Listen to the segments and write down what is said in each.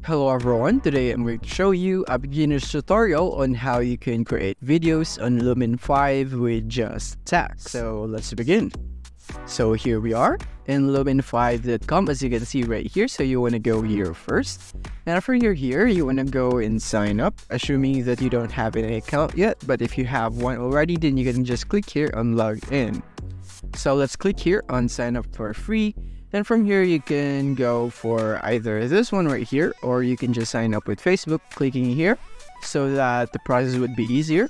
Hello everyone, today I'm going to show you a beginner's tutorial on how you can create videos on LUMEN5 with just text. So let's begin. So here we are in lumen5.com, as you can see right here. So you want to go here first, and after you're here you want to go and sign up, assuming that you don't have an account yet. But if you have one already, then you can just click here on log in. So let's click here on sign up for free. And from here, you can go for either this one right here, or you can just sign up with Facebook, clicking here, so that the process would be easier.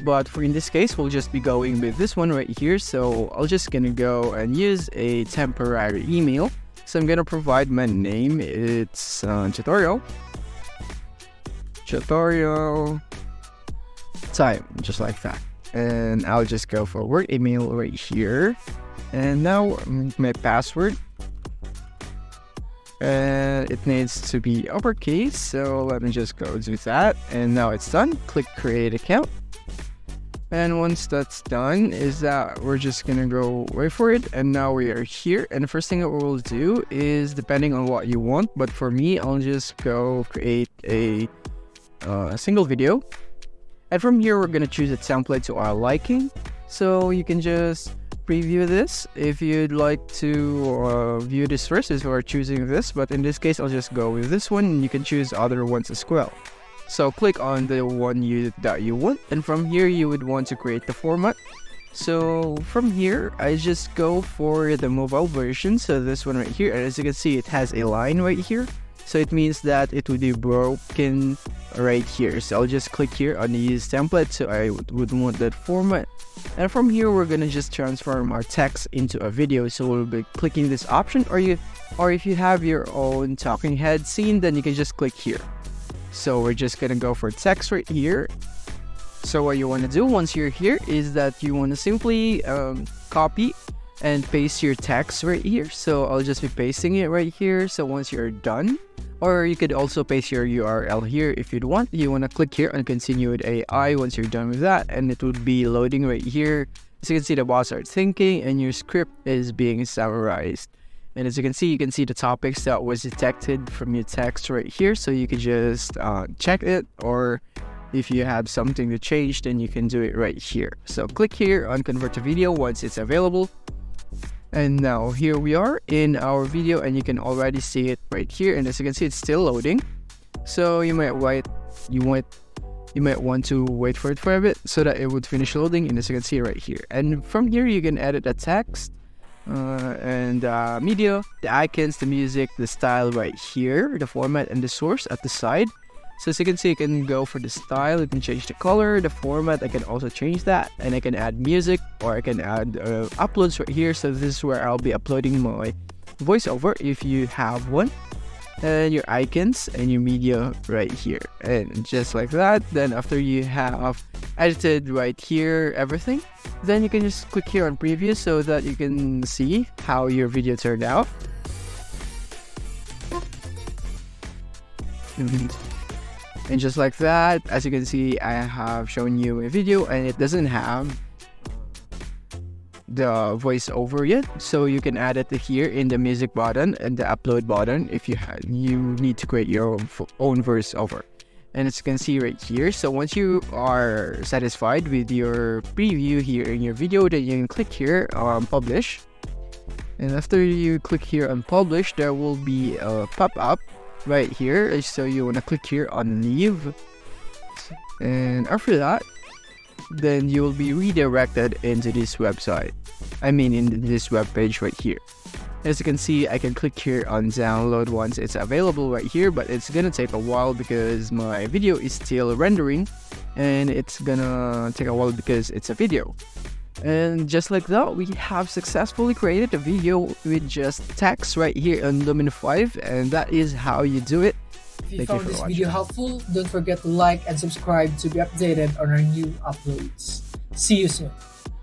But for in this case, we'll just be going with this one right here. So I'll just gonna go and use a temporary email. So I'm gonna provide my name. It's tutorial time, just like that. And I'll just go for work email right here. And now my password. And it needs to be uppercase, so let me just go do that. And now it's done. Click create account. And once that's done, is that we're just gonna go wait for it. And now we are here, and the first thing that we'll do is, depending on what you want, but for me, I'll just go create a single video. And from here, we're gonna choose a template to our liking. So you can just preview this if you'd like to view this first, if you are choosing this. But in this case, I'll just go with this one, and you can choose other ones as well. So click on the one that you want, and from here you would want to create the format. So from here, I just go for the mobile version, so this one right here. And as you can see, it has a line right here, so it means that it would be broken right here. So I'll just click here on the use template, so I would want that format. And from here, we're gonna just transform our text into a video. So we'll be clicking this option, or if you have your own talking head scene, then you can just click here. So we're just gonna go for text right here. So what you want to do once you're here is that you want to simply copy and paste your text right here. So I'll just be pasting it right here. So once you're done, or you could also paste your URL here if you'd want. You want to click here and continue with AI once you're done with that, and it would be loading right here. As you can see, the bots are thinking and your script is being summarized. And as you can see the topics that was detected from your text right here. So you can just check it, or if you have something to change, then you can do it right here. So click here on convert to video once it's available. And now here we are in our video, and you can already see it right here. And as you can see, it's still loading. So you might want to wait for it for a bit so that it would finish loading. And as you can see right here, and from here you can edit the text and media, the icons, the music, the style right here, the format, and the source at the side. So as you can see, you can go for the style, you can change the color, the format. I can also change that, and I can add music, or I can add uploads right here. So this is where I'll be uploading my voiceover if you have one, and your icons and your media right here. And just like that, then after you have edited right here everything, then you can just click here on preview so that you can see how your video turned out. And just like that, as you can see, I have shown you a video, and it doesn't have the voiceover yet. So you can add it here in the music button and the upload button if you need to create your own voiceover. And as you can see right here, so once you are satisfied with your preview here in your video, then you can click here on publish. And after you click here on publish, there will be a pop-up right here. So you want to click here on leave, and after that, then you will be redirected into this website, in this web page right here. As you can see, I can click here on download once it's available right here, but it's gonna take a while because my video is still rendering, and it's gonna take a while because it's a video. And just like that, we have successfully created a video with just text right here on LUMEN5, and that is how you do it. If you found this video helpful, don't forget to like and subscribe to be updated on our new uploads. See you soon.